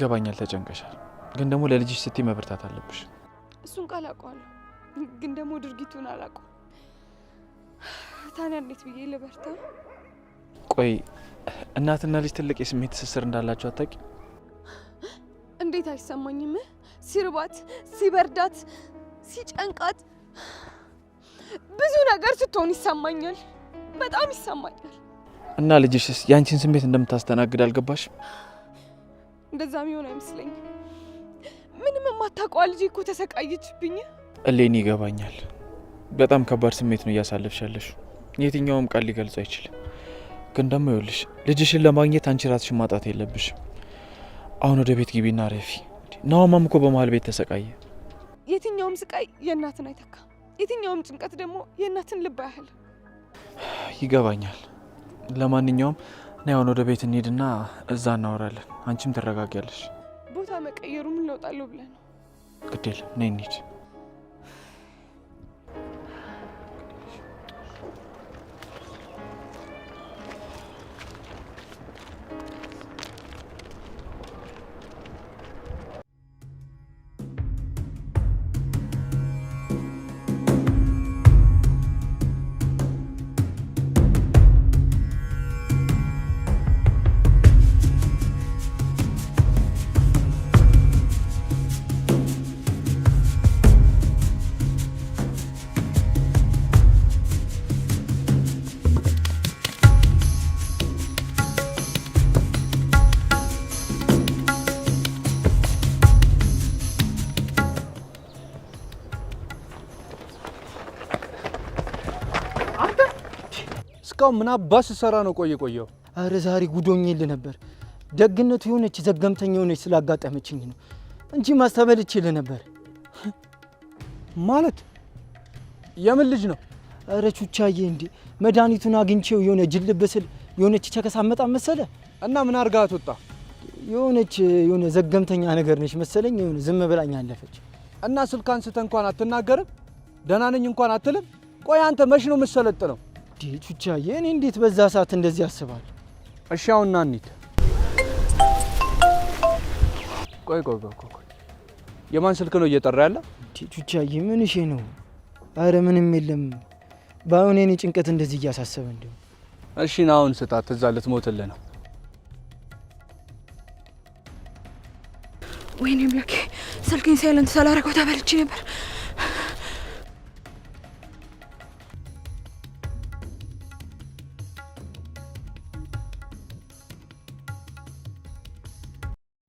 ይገባኛል ተጨንቀሻል። ግን ደግሞ ለልጅሽ ስትይ መበርታት አለብሽ። እሱን ቃል አውቀዋለሁ፣ ግን ደግሞ ድርጊቱን አላውቀውም። ታዲያ እንዴት ብዬ ልበርታ? ቆይ እናትና ልጅ ትልቅ የስሜት ትስስር እንዳላቸው አታውቂ? እንዴት አይሰማኝም? ሲርባት፣ ሲበርዳት፣ ሲጨንቃት ብዙ ነገር ስትሆን ይሰማኛል፣ በጣም ይሰማኛል። እና ልጅሽስ ያንቺን ስሜት እንደምታስተናግድ አልገባሽም? እንደዛ የሚሆን አይመስለኝም። ምንም የማታውቀው ልጅ እኮ ተሰቃየችብኝ። እሌኒ ይገባኛል። በጣም ከባድ ስሜት ነው እያሳለፍሻለሽ። የትኛውም ቃል ሊገልጹ አይችልም። ግን ደግሞ ይኸውልሽ ልጅሽን ለማግኘት አንቺ ራስሽን ማጣት የለብሽም። አሁን ወደ ቤት ግቢና ረፊ። ናኦማም እኮ በመሀል ቤት ተሰቃየ። የትኛውም ስቃይ የእናትን አይተካም። የትኛውም ጭንቀት ደግሞ የእናትን ልብ ያህል። ይገባኛል። ለማንኛውም ና አሁን ወደ ቤት እንሂድና እዛ እናወራለን። አንቺም ትረጋጊያለሽ። ቦታ መቀየሩ ምን ለውጥ አለው ብለህ ነው? ግድ የለም ነይ እንሂድ። ምን አባስ ሰራ ነው ቆየው? አረ ዛሬ ጉዶኝልህ ነበር። ደግነቱ የሆነች ዘገምተኛ የሆነች ስላጋጠመችኝ ነው እንጂ ማስተበል ይችላል ነበር። ማለት የምን ልጅ ነው? አረ ቹቻዬ እንዴ መድኃኒቱን አግኝቼው የሆነ ጅልብ ስል የሆነች ቸከሳመጣ መሰለ እና ምን አርጋት ወጣ? የሆነ ዘገምተኛ ነገር ነች መሰለኝ። የሆነ ዝም ብላኝ አለፈች። እና ስልክ አንስተ እንኳን አትናገርም? ደህና ነኝ እንኳን አትልም? ቆይ አንተ መች ነው የምትሰለጥነው? ቹቻዬ እኔ እንዴት በዛ ሰዓት እንደዚህ አስባለሁ? እሺ አሁን ና እንሂድ። ቆይ የማን ስልክ ነው እየጠራ ያለ? ቹቻዬ ምን እሺ ነው? አረ ምንም የለም። ባይሆን እኔ ጭንቀት እንደዚህ እያሳሰበ እንደው። እሺ ና አሁን ስጣት፣ እዛ ልትሞትልህ ነው። ወይኔ አምላኬ ስልኬን ሳይለንት ሳላረገው ተበልቼ ነበር።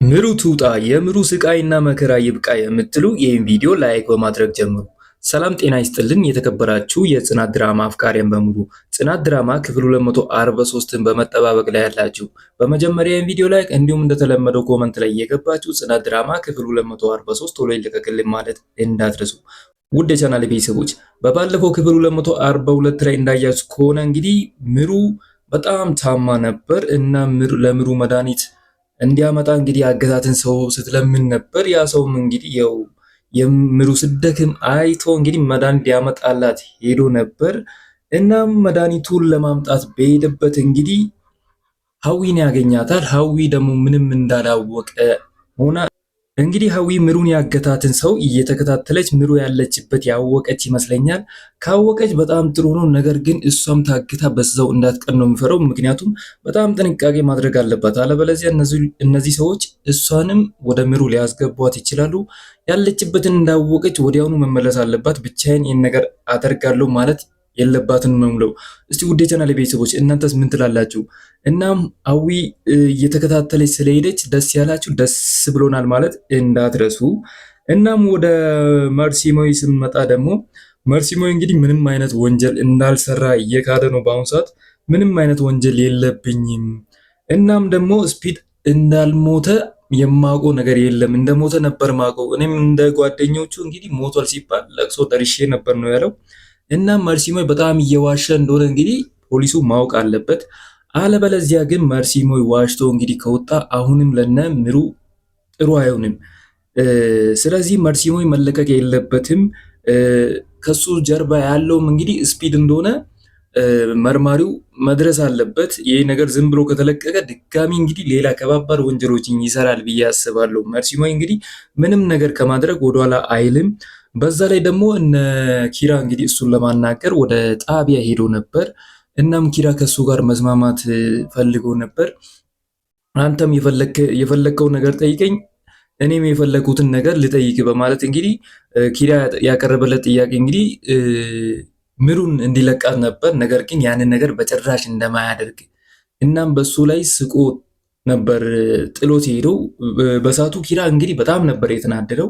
ምሩ ትውጣ፣ የምሩ ስቃይና መከራ ይብቃ የምትሉ ይህን ቪዲዮ ላይክ በማድረግ ጀምሩ። ሰላም ጤና ይስጥልን የተከበራችሁ የጽናት ድራማ አፍቃሪያን በሙሉ፣ ጽናት ድራማ ክፍል 243ን በመጠባበቅ ላይ ያላችሁ በመጀመሪያ ይህን ቪዲዮ ላይክ እንዲሁም እንደተለመደው ኮመንት ላይ እየገባችሁ ጽናት ድራማ ክፍል 243 ቶሎ ይለቀቅልን ማለት እንዳትረሱ። ውድ የቻናል ቤተሰቦች በባለፈው ክፍል 242 ላይ እንዳያችሁ ከሆነ እንግዲህ ምሩ በጣም ታማ ነበር እና ለምሩ መድኃኒት እንዲያመጣ እንግዲህ ያገታትን ሰው ስትለምን ነበር። ያ ሰውም እንግዲህ ያው የምሩ ስደክም አይቶ እንግዲህ መድኃኒት ያመጣላት ሄዶ ነበር። እናም መድኃኒቱን ለማምጣት በሄደበት እንግዲህ ሀዊን ያገኛታል። ሀዊ ደግሞ ምንም እንዳላወቀ ሆና እንግዲህ ሀዊ ምሩን ያገታትን ሰው እየተከታተለች ምሩ ያለችበት ያወቀች ይመስለኛል። ካወቀች በጣም ጥሩ ነው። ነገር ግን እሷም ታግታ በዛው እንዳትቀር ነው የሚፈረው። ምክንያቱም በጣም ጥንቃቄ ማድረግ አለባት። አለበለዚያ እነዚህ ሰዎች እሷንም ወደ ምሩ ሊያስገቧት ይችላሉ። ያለችበትን እንዳወቀች ወዲያውኑ መመለስ አለባት። ብቻዬን ይህን ነገር አደርጋለሁ ማለት የለባትን ነው። እስቲ ውድ የቻናሌ ቤተሰቦች እናንተስ ምን ትላላችሁ? እናም ሀዊ እየተከታተለች ስለሄደች ደስ ያላችሁ ደስ ብሎናል ማለት እንዳትረሱ። እናም ወደ መርሲሞይ ስንመጣ ደግሞ መርሲሞይ እንግዲህ ምንም አይነት ወንጀል እንዳልሰራ እየካደ ነው። በአሁኑ ሰዓት ምንም አይነት ወንጀል የለብኝም፣ እናም ደግሞ ስፒድ እንዳልሞተ የማውቀው ነገር የለም፣ እንደሞተ ነበር ማውቀው። እኔም እንደ ጓደኞቹ እንግዲህ ሞቷል ሲባል ለቅሶ ደርሼ ነበር ነው ያለው። እና መርሲሞይ በጣም እየዋሸ እንደሆነ እንግዲህ ፖሊሱ ማወቅ አለበት። አለበለዚያ ግን መርሲሞይ ዋሽቶ እንግዲህ ከወጣ አሁንም ለነ ምሩ ጥሩ አይሆንም። ስለዚህ መርሲሞይ መለቀቅ የለበትም። ከሱ ጀርባ ያለውም እንግዲህ ስፒድ እንደሆነ መርማሪው መድረስ አለበት። ይህ ነገር ዝም ብሎ ከተለቀቀ ድጋሚ እንግዲህ ሌላ ከባባድ ወንጀሎችን ይሰራል ብዬ አስባለሁ። መርሲሞይ እንግዲህ ምንም ነገር ከማድረግ ወደኋላ አይልም። በዛ ላይ ደግሞ እነ ኪራ እንግዲህ እሱን ለማናገር ወደ ጣቢያ ሄዶ ነበር። እናም ኪራ ከሱ ጋር መስማማት ፈልጎ ነበር። አንተም የፈለከው ነገር ጠይቀኝ፣ እኔም የፈለኩትን ነገር ልጠይቅ በማለት እንግዲህ ኪራ ያቀረበለት ጥያቄ እንግዲህ ምሩን እንዲለቃት ነበር። ነገር ግን ያንን ነገር በጭራሽ እንደማያደርግ እናም በሱ ላይ ስቆ ነበር ጥሎት ሄደው። በሳቱ ኪራ እንግዲህ በጣም ነበር የተናደደው።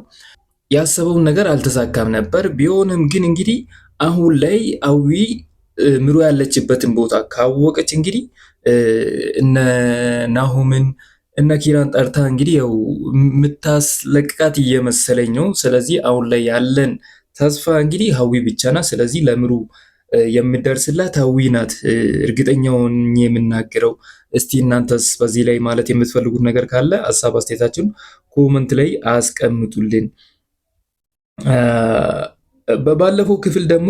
ያሰበውን ነገር አልተሳካም ነበር። ቢሆንም ግን እንግዲህ አሁን ላይ አዊ ምሩ ያለችበትን ቦታ ካወቀች እንግዲህ እነ ናሆምን እነ ኪራን ጠርታ እንግዲህ ያው የምታስለቅቃት እየመሰለኝ ነው። ስለዚህ አሁን ላይ ያለን ተስፋ እንግዲህ ሀዊ ብቻ ናት። ስለዚህ ለምሩ የምደርስላት ሀዊ ናት፣ እርግጠኛውን የምናገረው። እስቲ እናንተስ በዚህ ላይ ማለት የምትፈልጉት ነገር ካለ ሀሳብ አስተያየታችሁን ኮመንት ላይ አስቀምጡልን። በባለፈው ክፍል ደግሞ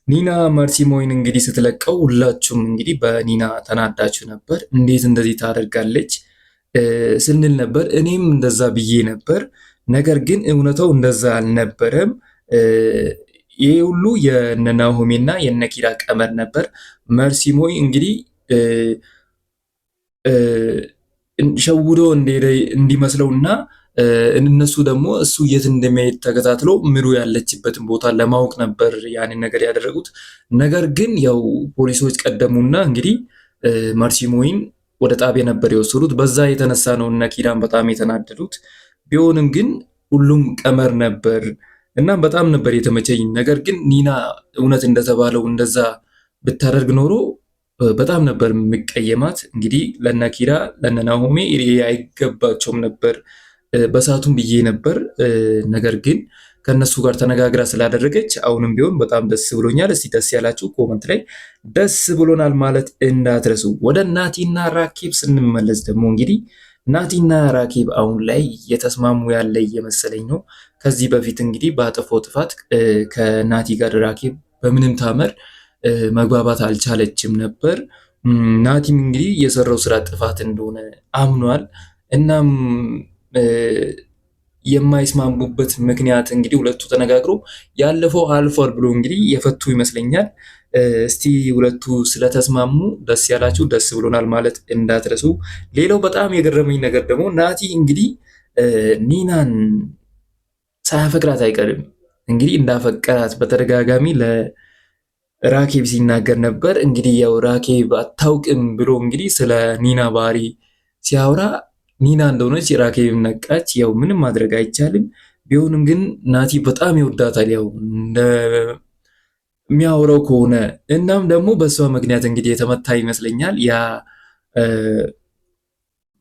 ኒና መርሲሞይን እንግዲህ ስትለቀው ሁላችሁም እንግዲህ በኒና ተናዳችሁ ነበር። እንዴት እንደዚህ ታደርጋለች ስንል ነበር። እኔም እንደዛ ብዬ ነበር። ነገር ግን እውነታው እንደዛ አልነበረም። ይሄ ሁሉ የነ ናሆሜና የነ ኪራ ቀመር ነበር። መርሲሞይ እንግዲህ ሸውዶ እንዲመስለውና እነሱ ደግሞ እሱ የት እንደሚሄድ ተከታትሎ ምሩ ያለችበትን ቦታ ለማወቅ ነበር ያንን ነገር ያደረጉት። ነገር ግን ያው ፖሊሶች ቀደሙና እንግዲህ መርሲሞይን ወደ ጣቢያ ነበር የወሰዱት። በዛ የተነሳ ነው እነ ኪራን በጣም የተናደዱት። ቢሆንም ግን ሁሉም ቀመር ነበር እና በጣም ነበር የተመቸኝ። ነገር ግን ኒና እውነት እንደተባለው እንደዛ ብታደርግ ኖሮ በጣም ነበር የሚቀየማት። እንግዲህ ለነ ኪራ ለነ ናሆሜ አይገባቸውም ነበር በሳቱም ብዬ ነበር። ነገር ግን ከነሱ ጋር ተነጋግራ ስላደረገች አሁንም ቢሆን በጣም ደስ ብሎኛል። እስቲ ደስ ያላችሁ ኮመንት ላይ ደስ ብሎናል ማለት እንዳትረሱ። ወደ ናቲና ራኬብ ስንመለስ ደግሞ እንግዲህ ናቲና ራኬብ አሁን ላይ የተስማሙ ያለ እየመሰለኝ ነው። ከዚህ በፊት እንግዲህ ባጠፋው ጥፋት ከናቲ ጋር ራኬብ በምንም ታመር መግባባት አልቻለችም ነበር። ናቲም እንግዲህ የሰራው ስራ ጥፋት እንደሆነ አምኗል። እናም የማይስማሙበት ምክንያት እንግዲህ ሁለቱ ተነጋግሮ ያለፈው አልፏል ብሎ እንግዲህ የፈቱ ይመስለኛል። እስቲ ሁለቱ ስለተስማሙ ደስ ያላችሁ ደስ ብሎናል ማለት እንዳትረሱ። ሌላው በጣም የገረመኝ ነገር ደግሞ ናቲ እንግዲህ ኒናን ሳያፈቅራት አይቀርም። እንግዲህ እንዳፈቀራት በተደጋጋሚ ለራኬብ ሲናገር ነበር። እንግዲህ ያው ራኬብ አታውቅም ብሎ እንግዲህ ስለ ኒና ባህሪ ሲያወራ ኒና እንደሆነች ራኬብ ነቃች። ያው ምንም ማድረግ አይቻልም። ቢሆንም ግን ናቲ በጣም ይወዳታል ያው የሚያወራው ከሆነ። እናም ደግሞ በሷ ምክንያት እንግዲህ የተመታ ይመስለኛል። ያ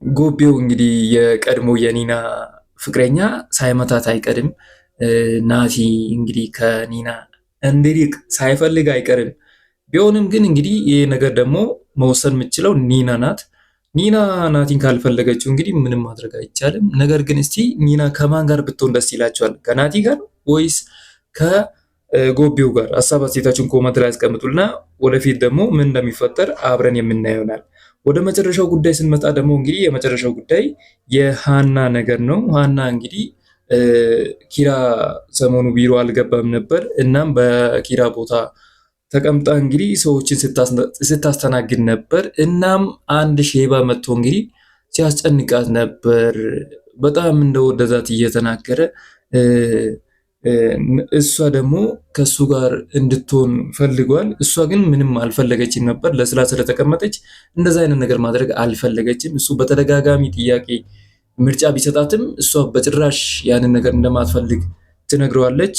ጎቤው እንግዲህ የቀድሞ የኒና ፍቅረኛ ሳይመታት አይቀርም። ናቲ እንግዲህ ከኒና እንዲርቅ ሳይፈልግ አይቀርም። ቢሆንም ግን እንግዲህ ይህ ነገር ደግሞ መወሰን የምችለው ኒና ናት። ኒና ናቲን ካልፈለገችው እንግዲህ ምንም ማድረግ አይቻልም። ነገር ግን እስቲ ኒና ከማን ጋር ብትሆን ደስ ይላቸዋል? ከናቲ ጋር ወይስ ከጎቤው ጋር? ሀሳብ አስተያየታችሁን ኮመንት ላይ ያስቀምጡልና ወደፊት ደግሞ ምን እንደሚፈጠር አብረን የምናየው ይሆናል። ወደ መጨረሻው ጉዳይ ስንመጣ ደግሞ እንግዲህ የመጨረሻው ጉዳይ የሃና ነገር ነው። ሃና እንግዲህ ኪራ ሰሞኑ ቢሮ አልገባም ነበር። እናም በኪራ ቦታ ተቀምጣ እንግዲህ ሰዎችን ስታስተናግድ ነበር። እናም አንድ ሼባ መጥቶ እንግዲህ ሲያስጨንቃት ነበር። በጣም እንደወደዳት እየተናገረ እሷ ደግሞ ከሱ ጋር እንድትሆን ፈልጓል። እሷ ግን ምንም አልፈለገችም ነበር። ለስራ ስለተቀመጠች እንደዛ አይነት ነገር ማድረግ አልፈለገችም። እሱ በተደጋጋሚ ጥያቄ ምርጫ ቢሰጣትም እሷ በጭራሽ ያንን ነገር እንደማትፈልግ ትነግረዋለች።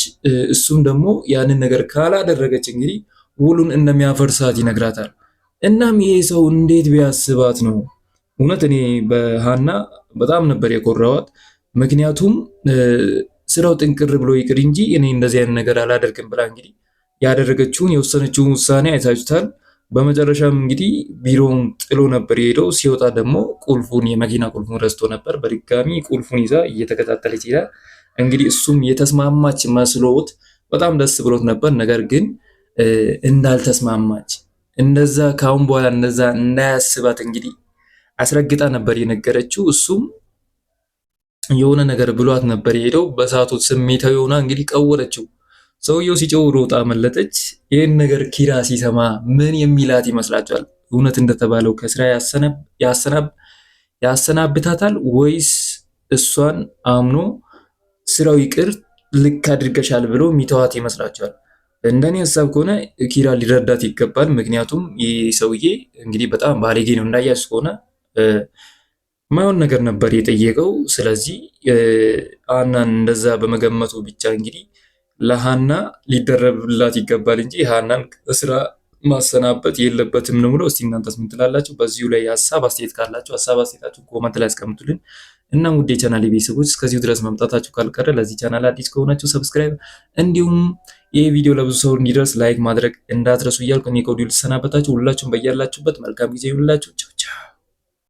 እሱም ደግሞ ያንን ነገር ካላደረገች እንግዲህ ውሉን እንደሚያፈርሳት ይነግራታል። እናም ይሄ ሰው እንዴት ቢያስባት ነው? እውነት እኔ በሃና በጣም ነበር የኮራዋት። ምክንያቱም ስራው ጥንቅር ብሎ ይቅር እንጂ እኔ እንደዚህ አይነት ነገር አላደርግም ብላ እንግዲህ ያደረገችውን የወሰነችውን ውሳኔ አይታችሁታል። በመጨረሻም እንግዲህ ቢሮውን ጥሎ ነበር የሄደው። ሲወጣ ደግሞ ቁልፉን የመኪና ቁልፉን ረስቶ ነበር። በድጋሚ ቁልፉን ይዛ እየተከታተለች ይላል። እንግዲህ እሱም የተስማማች መስሎት በጣም ደስ ብሎት ነበር። ነገር ግን እንዳልተስማማች እንደዛ ካሁን በኋላ እንደዛ እንዳያስባት እንግዲህ አስረግጣ ነበር የነገረችው። እሱም የሆነ ነገር ብሏት ነበር የሄደው። በሰዓቱ ስሜታዊ ሆና እንግዲህ ቀወረችው። ሰውየው ሲጨው ሮጣ መለጠች። ይህን ነገር ኪራ ሲሰማ ምን የሚላት ይመስላችኋል? እውነት እንደተባለው ከስራ ያሰናብታታል ወይስ እሷን አምኖ ስራው ይቅር ልክ አድርገሻል ብሎ ሚተዋት ይመስላችኋል? እንደኔ ሀሳብ ከሆነ ኪራ ሊረዳት ይገባል። ምክንያቱም ይህ ሰውዬ እንግዲህ በጣም ባለጌ ነው። እንዳያስ ከሆነ ማይሆን ነገር ነበር የጠየቀው። ስለዚህ ሀናን እንደዛ በመገመቱ ብቻ እንግዲህ ለሀና ሊደረብላት ይገባል እንጂ ሀናን ከስራ ማሰናበት የለበትም ነው ብለው። እስቲ እናንተስ ምን ትላላችሁ? በዚሁ ላይ ሀሳብ አስተያየት ካላችሁ ሀሳብ አስተያየታችሁ ኮመንት ላይ አስቀምጡልን። እና ውድ የቻናል ቤተሰቦች እስከዚሁ ድረስ መምጣታችሁ ካልቀረ ለዚህ ቻናል አዲስ ከሆናችሁ ሰብስክራይብ፣ እንዲሁም ይህ ቪዲዮ ለብዙ ሰው እንዲደርስ ላይክ ማድረግ እንዳትረሱ እያልኩ እኔ ከወዲሁ ልሰናበታችሁ። ሁላችሁም በያላችሁበት መልካም ጊዜ ይሁንላችሁ።